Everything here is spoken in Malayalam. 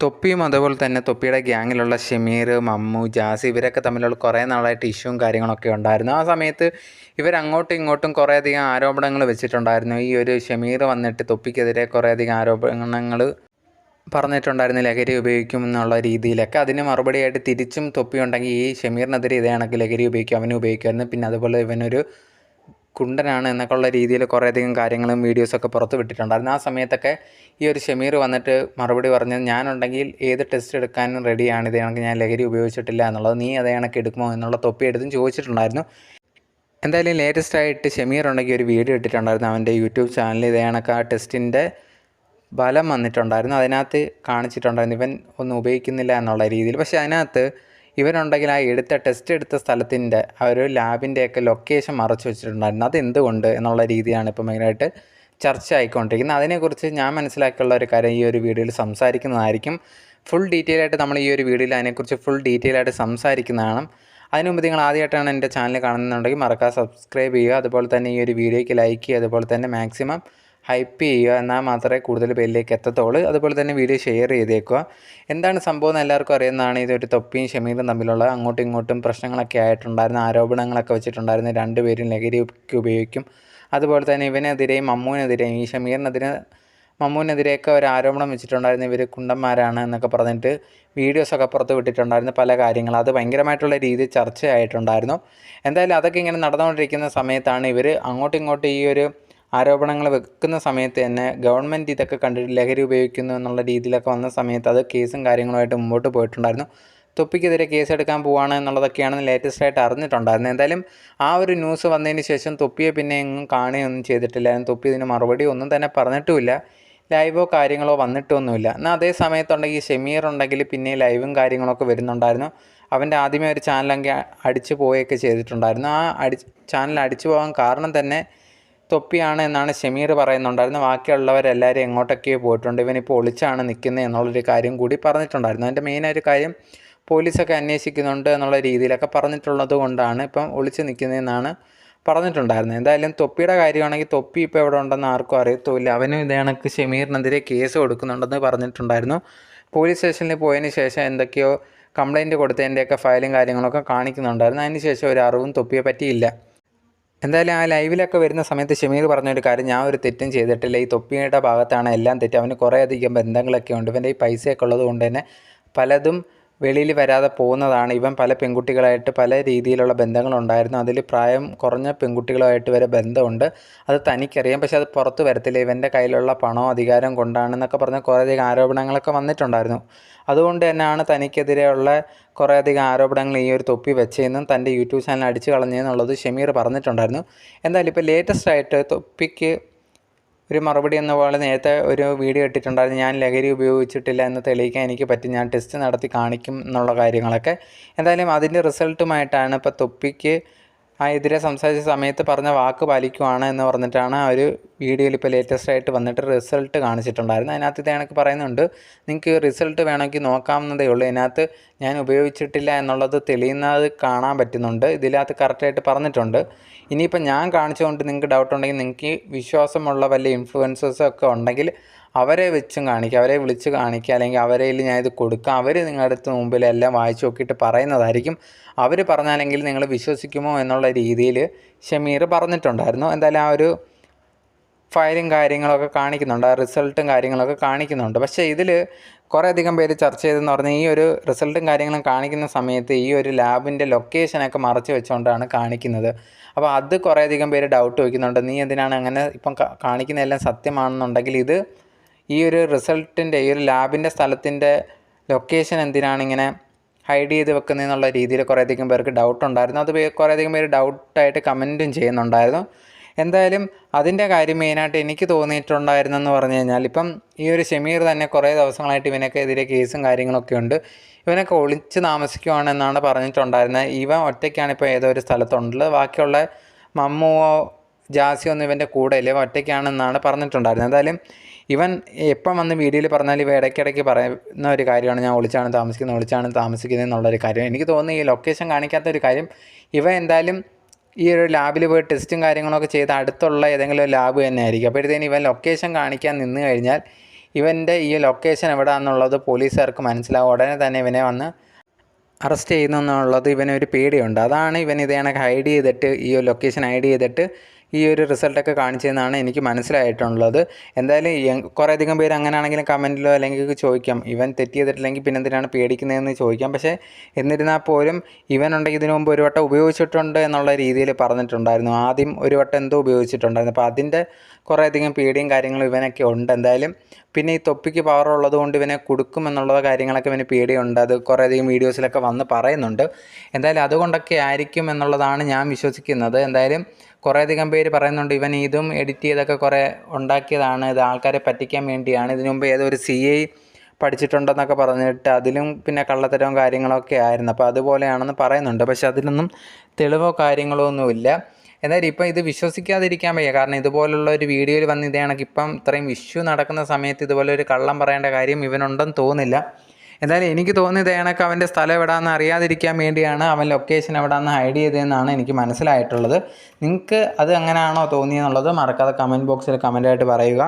തൊപ്പിയും അതുപോലെ തന്നെ തൊപ്പിയുടെ ഗ്യാങ്ങിലുള്ള ഷമീർ, മമ്മു, ജാസി ഇവരൊക്കെ തമ്മിലുള്ള കുറേ നാളായിട്ട് ഇഷ്യൂവും കാര്യങ്ങളൊക്കെ ഉണ്ടായിരുന്നു. ആ സമയത്ത് ഇവരങ്ങോട്ടും ഇങ്ങോട്ടും കുറേയധികം ആരോപണങ്ങൾ വെച്ചിട്ടുണ്ടായിരുന്നു. ഈ ഒരു ഷമീർ വന്നിട്ട് തൊപ്പിക്കെതിരെ കുറേയധികം ആരോപണങ്ങൾ പറഞ്ഞിട്ടുണ്ടായിരുന്നു, ലഹരി ഉപയോഗിക്കുമെന്നുള്ള രീതിയിലൊക്കെ. അതിന് മറുപടിയായിട്ട് തിരിച്ചും തൊപ്പി ഉണ്ടെങ്കിൽ ഈ ഷമീറിനെതിരെ ഇതേ കണക്ക് ലഹരി ഉപയോഗിക്കും, അവനും ഉപയോഗിക്കുമായിരുന്നു, പിന്നെ അതുപോലെ ഇവനൊരു കുണ്ടനാണ് എന്നൊക്കെയുള്ള രീതിയിൽ കുറേയധികം കാര്യങ്ങളും വീഡിയോസൊക്കെ പുറത്ത് വിട്ടിട്ടുണ്ടായിരുന്നു. ആ സമയത്തൊക്കെ ഈ ഒരു ഷമീർ വന്നിട്ട് മറുപടി പറഞ്ഞത്, ഞാനുണ്ടെങ്കിൽ ഏത് ടെസ്റ്റ് എടുക്കാനും റെഡിയാണ്, ഇതേ കണക്ക് ഞാൻ ലഹരി ഉപയോഗിച്ചിട്ടില്ല എന്നുള്ളത്, നീ അതേ കണക്ക് എടുക്കുമോ എന്നുള്ള തൊപ്പി എടുത്തും ചോദിച്ചിട്ടുണ്ടായിരുന്നു. എന്തായാലും ലേറ്റസ്റ്റായിട്ട് ഷമീർ ഉണ്ടെങ്കിൽ ഒരു വീഡിയോ ഇട്ടിട്ടുണ്ടായിരുന്നു അവൻ്റെ യൂട്യൂബ് ചാനലിൽ. ഇതേ കണക്ക് ആ ടെസ്റ്റിൻ്റെ ഫലം വന്നിട്ടുണ്ടായിരുന്നു. അതിനകത്ത് കാണിച്ചിട്ടുണ്ടായിരുന്നു ഇവൻ ഒന്നും ഉപയോഗിക്കുന്നില്ല എന്നുള്ള രീതിയിൽ. പക്ഷേ അതിനകത്ത് ഇവനുണ്ടെങ്കിൽ ആ ടെസ്റ്റ് എടുത്ത സ്ഥലത്തിൻ്റെ ആ ഒരു ലാബിൻ്റെയൊക്കെ ലൊക്കേഷൻ മറച്ചു വെച്ചിട്ടുണ്ടായിരുന്നു. അതെന്തുകൊണ്ട് എന്നുള്ള രീതിയാണ് ഇപ്പോൾ മെയിനായിട്ട് ചർച്ച ആയിക്കൊണ്ടിരിക്കുന്നത്. അതിനെക്കുറിച്ച് ഞാൻ മനസ്സിലാക്കിയുള്ള ഒരു കാര്യം ഈ ഒരു വീഡിയോയിൽ സംസാരിക്കുന്നതായിരിക്കും. ഫുൾ ഡീറ്റെയിൽ ആയിട്ട് നമ്മൾ ഈ ഒരു വീഡിയോയിൽ അതിനെക്കുറിച്ച് ഫുൾ ഡീറ്റെയിൽ ആയിട്ട് സംസാരിക്കുന്നതാണ്. അതിനു മുമ്പ് നിങ്ങൾ ആദ്യമായിട്ടാണ് എൻ്റെ ചാനൽ കാണുന്നുണ്ടെങ്കിൽ മറക്കാതെ സബ്സ്ക്രൈബ് ചെയ്യുക. അതുപോലെ തന്നെ ഈ ഒരു വീഡിയോയ്ക്ക് ലൈക്ക് ചെയ്യുക. അതുപോലെ തന്നെ മാക്സിമം ഹൈപ്പ് ചെയ്യുക, എന്നാൽ മാത്രമേ കൂടുതൽ പേരിലേക്ക് എത്തത്തുള്ളൂ. അതുപോലെ തന്നെ വീഡിയോ ഷെയർ ചെയ്തേക്കുക. എന്താണ് സംഭവം എന്ന് എല്ലാവർക്കും അറിയുന്നതാണ്. ഇതൊരു തൊപ്പിയും ഷമീറും തമ്മിലുള്ള അങ്ങോട്ടും ഇങ്ങോട്ടും പ്രശ്നങ്ങളൊക്കെ ആയിട്ടുണ്ടായിരുന്നു, ആരോപണങ്ങളൊക്കെ വെച്ചിട്ടുണ്ടായിരുന്നു. രണ്ടുപേരും ലഹരി ഉപയോഗിക്കും. അതുപോലെ തന്നെ ഇവനെതിരെയും മമ്മുവിനെതിരെയും ഈ ഷമീറിനെതിരെ മമ്മുവിനെതിരെയൊക്കെ ഒരു ആരോപണം വെച്ചിട്ടുണ്ടായിരുന്നു, ഇവർ കുണ്ടന്മാരാണ് എന്നൊക്കെ പറഞ്ഞിട്ട് വീഡിയോസൊക്കെ പുറത്ത് വിട്ടിട്ടുണ്ടായിരുന്നു പല കാര്യങ്ങൾ. അത് ഭയങ്കരമായിട്ടുള്ള രീതിയിൽ ചർച്ചയായിട്ടുണ്ടായിരുന്നു. എന്തായാലും അതൊക്കെ ഇങ്ങനെ നടന്നുകൊണ്ടിരിക്കുന്ന സമയത്താണ് ഇവർ അങ്ങോട്ടും ഇങ്ങോട്ടും ഈ ഒരു ആരോപണങ്ങൾ വെക്കുന്ന സമയത്ത് തന്നെ ഗവൺമെൻറ് ഇതൊക്കെ കണ്ടിട്ട് ലഹരി ഉപയോഗിക്കുന്നു എന്നുള്ള രീതിയിലൊക്കെ വന്ന സമയത്ത് അത് കേസും കാര്യങ്ങളുമായിട്ട് മുമ്പോട്ട് പോയിട്ടുണ്ടായിരുന്നു. തൊപ്പിക്കെതിരെ കേസെടുക്കാൻ പോവുകയാണ് എന്നുള്ളതൊക്കെയാണ് ലേറ്റസ്റ്റായിട്ട് അറിഞ്ഞിട്ടുണ്ടായിരുന്നത്. എന്തായാലും ആ ഒരു ന്യൂസ് വന്നതിന് ശേഷം തൊപ്പിയെ പിന്നെ എങ്ങും കാണുകയൊന്നും ചെയ്തിട്ടില്ല. തൊപ്പി ഇതിന് മറുപടി ഒന്നും തന്നെ പറഞ്ഞിട്ടുമില്ല. ലൈവോ കാര്യങ്ങളോ വന്നിട്ടൊന്നുമില്ല. എന്നാൽ അതേ സമയത്തുണ്ടെങ്കിൽ ഷമീർ ഉണ്ടെങ്കിൽ പിന്നെ ലൈവും കാര്യങ്ങളൊക്കെ വരുന്നുണ്ടായിരുന്നു. അവൻ്റെ ആദ്യമേ ഒരു ചാനലൊക്കെ അടിച്ചു പോവുകയൊക്കെ ചെയ്തിട്ടുണ്ടായിരുന്നു. ആ ചാനൽ അടിച്ചു പോകാൻ കാരണം തന്നെ തൊപ്പിയാണ് എന്നാണ് ഷമീർ പറയുന്നുണ്ടായിരുന്നു. ബാക്കിയുള്ളവരെല്ലാവരും എങ്ങോട്ടൊക്കെയോ പോയിട്ടുണ്ട്, ഇവനിപ്പോൾ ഒളിച്ചാണ് നിൽക്കുന്നത് എന്നുള്ളൊരു കാര്യം കൂടി പറഞ്ഞിട്ടുണ്ടായിരുന്നു. അതിൻ്റെ മെയിനായൊരു കാര്യം പോലീസൊക്കെ അന്വേഷിക്കുന്നുണ്ട് എന്നുള്ള രീതിയിലൊക്കെ പറഞ്ഞിട്ടുള്ളത് കൊണ്ടാണ് ഇപ്പം ഒളിച്ച് നിൽക്കുന്നതെന്നാണ് പറഞ്ഞിട്ടുണ്ടായിരുന്നത്. എന്തായാലും തൊപ്പിയുടെ കാര്യമാണെങ്കിൽ തൊപ്പി ഇപ്പോൾ എവിടെ ഉണ്ടെന്ന് ആർക്കും അറിയത്തുമില്ല. അവനും ഇതേ കണക്ക് ഷമീറിനെതിരെ കേസ് കൊടുക്കുന്നുണ്ടെന്ന് പറഞ്ഞിട്ടുണ്ടായിരുന്നു. പോലീസ് സ്റ്റേഷനിൽ പോയതിന് ശേഷം എന്തൊക്കെയോ കംപ്ലയിൻറ്റ് കൊടുത്തതിൻ്റെയൊക്കെ ഫയലും കാര്യങ്ങളൊക്കെ കാണിക്കുന്നുണ്ടായിരുന്നു. അതിന് ശേഷം ഒരു അറിവും തൊപ്പിയെ പറ്റിയില്ല. എന്തായാലും ആ ലൈവിലൊക്കെ വരുന്ന സമയത്ത് ഷമീർ പറഞ്ഞൊരു കാര്യം, ഞാൻ ഒരു തെറ്റും ചെയ്തിട്ടില്ല, ഈ തൊപ്പിയുടെ ഭാഗത്താണ് എല്ലാം തെറ്റ്, അവന് കുറേയധികം ബന്ധങ്ങളൊക്കെ ഉണ്ട്, ഇവൻ്റെ ഈ പൈസയൊക്കെ ഉള്ളത് കൊണ്ട് തന്നെ പലതും വെളിയിൽ വരാതെ പോകുന്നതാണ്. ഇവൻ പല പെൺകുട്ടികളായിട്ട് പല രീതിയിലുള്ള ബന്ധങ്ങളുണ്ടായിരുന്നു, അതിൽ പ്രായം കുറഞ്ഞ പെൺകുട്ടികളുമായിട്ട് വരെ ബന്ധമുണ്ട്, അത് തനിക്കറിയാം, പക്ഷെ അത് പുറത്ത് വരത്തില്ല, ഇവൻ്റെ കയ്യിലുള്ള പണമോ അധികാരം കൊണ്ടാണെന്നൊക്കെ പറഞ്ഞ് കുറേയധികം ആരോപണങ്ങളൊക്കെ വന്നിട്ടുണ്ടായിരുന്നു. അതുകൊണ്ട് തന്നെയാണ് തനിക്കെതിരെയുള്ള കുറേയധികം ആരോപണങ്ങൾ ഈ ഒരു തൊപ്പി വെച്ചതെന്നും തൻ്റെ യൂട്യൂബ് ചാനൽ അടിച്ചു കളഞ്ഞതെന്നുള്ളത് ഷമീർ പറഞ്ഞിട്ടുണ്ടായിരുന്നു. എന്തായാലും ഇപ്പോൾ ലേറ്റസ്റ്റായിട്ട് തൊപ്പിക്ക് ഒരു മറുപടി എന്ന പോലെ നേരത്തെ ഒരു വീഡിയോ ഇട്ടിട്ടുണ്ടായിരുന്നു, ഞാൻ ലഹരി ഉപയോഗിച്ചിട്ടില്ല എന്ന് തെളിയിക്കാൻ എനിക്ക് പറ്റും, ഞാൻ ടെസ്റ്റ് നടത്തി കാണിക്കും എന്നുള്ള കാര്യങ്ങളൊക്കെ. എന്തായാലും അതിൻ്റെ റിസൾട്ടുമായിട്ടാണ് ഇപ്പോൾ തൊപ്പിക്ക് ആ എതിരെ സംസാരിച്ച സമയത്ത് പറഞ്ഞ വാക്ക് പാലിക്കുവാണ് എന്ന് പറഞ്ഞിട്ടാണ് ആ ഒരു വീഡിയോയിൽ ഇപ്പോൾ ലേറ്റസ്റ്റായിട്ട് വന്നിട്ട് റിസൾട്ട് കാണിച്ചിട്ടുണ്ടായിരുന്നു. അതിനകത്ത് ഇത് കണക്ക് പറയുന്നുണ്ട്, നിങ്ങൾക്ക് റിസൾട്ട് വേണമെങ്കിൽ നോക്കാവുന്നതേ ഉള്ളൂ, ഇതിനകത്ത് ഞാൻ ഉപയോഗിച്ചിട്ടില്ല എന്നുള്ളത് തെളിയുന്നത് കാണാൻ പറ്റുന്നുണ്ട്, ഇതിനകത്ത് കറക്റ്റായിട്ട് പറഞ്ഞിട്ടുണ്ട്. ഇനിയിപ്പോൾ ഞാൻ കാണിച്ചുകൊണ്ട് നിങ്ങൾക്ക് ഡൗട്ട് ഉണ്ടെങ്കിൽ നിങ്ങൾക്ക് വിശ്വാസമുള്ള വല്ല ഇൻഫ്ലുവൻസേഴ്സൊക്കെ ഉണ്ടെങ്കിൽ അവരെ വെച്ചും കാണിക്കുക, അവരെ വിളിച്ച് കാണിക്കുക, അല്ലെങ്കിൽ അവരേൽ ഞാൻ ഇത് കൊടുക്കാം, അവർ നിങ്ങളുടെ അടുത്ത് മുമ്പിൽ എല്ലാം വായിച്ച് നോക്കിയിട്ട് പറയുന്നതായിരിക്കും, അവർ പറഞ്ഞാലെങ്കിൽ നിങ്ങൾ വിശ്വസിക്കുമോ എന്നുള്ള രീതിയിൽ ഷമീർ പറഞ്ഞിട്ടുണ്ടായിരുന്നു. എന്തായാലും ആ ഒരു ഫയലും കാര്യങ്ങളൊക്കെ കാണിക്കുന്നുണ്ട്, ആ റിസൾട്ടും കാര്യങ്ങളൊക്കെ കാണിക്കുന്നുണ്ട്. പക്ഷേ ഇതിൽ കുറേയധികം പേര് ചർച്ച ചെയ്തെന്ന് പറഞ്ഞാൽ ഈ ഒരു റിസൾട്ടും കാര്യങ്ങളും കാണിക്കുന്ന സമയത്ത് ഈ ഒരു ലാബിൻ്റെ ലൊക്കേഷനൊക്കെ മറച്ച് വെച്ചുകൊണ്ടാണ് കാണിക്കുന്നത്. അപ്പോൾ അത് കുറേയധികം പേര് ഡൗട്ട് വയ്ക്കുന്നുണ്ട്, നീ എന്തിനാണ് അങ്ങനെ ഇപ്പം കാണിക്കുന്നതെല്ലാം സത്യമാണെന്നുണ്ടെങ്കിൽ ഇത് ഈ ഒരു റിസൾട്ടിൻ്റെ ഈ ഒരു ലാബിൻ്റെ സ്ഥലത്തിൻ്റെ ലൊക്കേഷൻ എന്തിനാണ് ഇങ്ങനെ ഹൈഡ് ചെയ്ത് വെക്കുന്നതെന്നുള്ള രീതിയിൽ കുറേയധികം പേർക്ക് ഡൗട്ടുണ്ടായിരുന്നു. അത് കുറേയധികം പേര് ഡൗട്ടായിട്ട് കമൻറ്റും ചെയ്യുന്നുണ്ടായിരുന്നു. എന്തായാലും അതിൻ്റെ കാര്യം മെയിനായിട്ട് എനിക്ക് തോന്നിയിട്ടുണ്ടായിരുന്നെന്ന് പറഞ്ഞു കഴിഞ്ഞാൽ, ഇപ്പം ഈ ഒരു ഷമീർ തന്നെ കുറേ ദിവസങ്ങളായിട്ട് ഇവനൊക്കെ എതിരെ കേസും കാര്യങ്ങളൊക്കെ ഉണ്ട്, ഇവനൊക്കെ ഒളിച്ച് താമസിക്കുവാണെന്നാണ് പറഞ്ഞിട്ടുണ്ടായിരുന്നത്. ഇവൻ ഒറ്റയ്ക്കാണ് ഇപ്പോൾ ഏതോ ഒരു സ്ഥലത്തുള്ളത്, ബാക്കിയുള്ള മമ്മുവോ ജാസിയോ ഒന്നും ഇവൻ്റെ കൂടെ ഇല്ല, ഇവൻ ഒറ്റയ്ക്കാണെന്നാണ് പറഞ്ഞിട്ടുണ്ടായിരുന്നത്. എന്തായാലും ഇവൻ എപ്പം വന്ന് വീഡിയോയിൽ പറഞ്ഞാൽ ഇവ ഇടയ്ക്കിടയ്ക്ക് പറയുന്ന ഒരു കാര്യമാണ്, ഞാൻ ഒളിച്ചാണ് താമസിക്കുന്നത് എന്നുള്ളൊരു കാര്യം. എനിക്ക് തോന്നുന്നു ഈ ലൊക്കേഷൻ കാണിക്കാത്തൊരു കാര്യം, ഇവ എന്തായാലും ഈ ഒരു ലാബിൽ പോയി ടെസ്റ്റും കാര്യങ്ങളൊക്കെ ചെയ്ത് അടുത്തുള്ള ഏതെങ്കിലും ലാബ് തന്നെ ആയിരിക്കും. അപ്പോഴത്തേന് ഇവൻ ലൊക്കേഷൻ കാണിക്കാൻ നിന്ന് കഴിഞ്ഞാൽ ഇവൻ്റെ ഈ ലൊക്കേഷൻ എവിടെയാണെന്നുള്ളത് പോലീസുകാർക്ക് മനസ്സിലാവും. ഉടനെ തന്നെ ഇവനെ വന്ന് അറസ്റ്റ് ചെയ്യുന്നു എന്നുള്ളത് ഇവനൊരു പേടിയുണ്ട്. അതാണ് ഇവൻ ഇത് കണക്ക് ഹൈഡ് ചെയ്തിട്ട് ഈ ലൊക്കേഷൻ ഹൈഡ് ചെയ്തിട്ട് ഈ ഒരു റിസൾട്ടൊക്കെ കാണിച്ചതെന്നാണ് എനിക്ക് മനസ്സിലായിട്ടുള്ളത്. എന്തായാലും കുറേയധികം പേര് അങ്ങനെയാണെങ്കിലും കമൻറ്റിലോ അല്ലെങ്കിൽ ചോദിക്കാം, ഇവൻ തെറ്റ് ചെയ്തിട്ടില്ലെങ്കിൽ പിന്നെ എന്തിനാണ് പേടിക്കുന്നതെന്ന് ചോദിക്കാം. പക്ഷേ എന്നിരുന്നാൽ പോലും ഇവനുണ്ടെങ്കിൽ ഇതിനു മുമ്പ് ഒരു വട്ടം ഉപയോഗിച്ചിട്ടുണ്ട് എന്നുള്ള രീതിയിൽ പറഞ്ഞിട്ടുണ്ടായിരുന്നു. ആദ്യം ഒരു വട്ടം എന്തോ ഉപയോഗിച്ചിട്ടുണ്ടായിരുന്നു. അപ്പോൾ അതിൻ്റെ കുറേയധികം പേടിയും കാര്യങ്ങളും ഇവനൊക്കെ ഉണ്ട്. എന്തായാലും പിന്നെ ഈ തൊപ്പിക്ക് പവർ ഉള്ളത് കൊണ്ട് ഇവനെ കൊടുക്കുമെന്നുള്ള കാര്യങ്ങളൊക്കെ ഇവന് പേടിയുണ്ട്. അത് കുറേയധികം വീഡിയോസിലൊക്കെ വന്ന് പറയുന്നുണ്ട്. എന്തായാലും അതുകൊണ്ടൊക്കെ ആയിരിക്കും എന്നുള്ളതാണ് ഞാൻ വിശ്വസിക്കുന്നത്. എന്തായാലും കുറേയധികം പേര് പറയുന്നുണ്ട് ഇവൻ ഇതും എഡിറ്റ് ചെയ്തൊക്കെ കുറേ ഉണ്ടാക്കിയതാണ്, ഇത് ആൾക്കാരെ പറ്റിക്കാൻ വേണ്ടിയാണ്, ഇതിനു മുമ്പ് ഏതോ ഒരു CI പഠിച്ചിട്ടുണ്ടെന്നൊക്കെ പറഞ്ഞിട്ട് അതിലും പിന്നെ കള്ളത്തരവും കാര്യങ്ങളൊക്കെ ആയിരുന്നു. അപ്പോൾ അതുപോലെയാണെന്ന് പറയുന്നുണ്ട്. പക്ഷെ അതിലൊന്നും തെളിവോ കാര്യങ്ങളോ ഒന്നുമില്ല. എന്തായാലും ഇപ്പം ഇത് വിശ്വസിക്കാതിരിക്കാൻ വയ്യ. കാരണം ഇതുപോലുള്ള ഒരു വീഡിയോയിൽ വന്ന് ഇതേ കണക്ക് ഇപ്പം ഇത്രയും ഇഷ്യൂ നടക്കുന്ന സമയത്ത് ഇതുപോലെ ഒരു കള്ളം പറയേണ്ട കാര്യം ഇവനുണ്ടെന്ന് തോന്നില്ല. എന്തായാലും എനിക്ക് തോന്നിയത് കണക്ക് അവൻ്റെ സ്ഥലം എവിടെയാണെന്ന് അറിയാതിരിക്കാൻ വേണ്ടിയാണ് അവൻ ലൊക്കേഷൻ എവിടെയാണെന്ന് ഹൈഡ് ചെയ്തതെന്നാണ് എനിക്ക് മനസ്സിലായിട്ടുള്ളത്. നിങ്ങൾക്ക് അത് എങ്ങനെയാണോ തോന്നിയെന്നുള്ളത് മറക്കാതെ കമൻറ്റ് ബോക്സിൽ കമൻറ്റായിട്ട് പറയുക.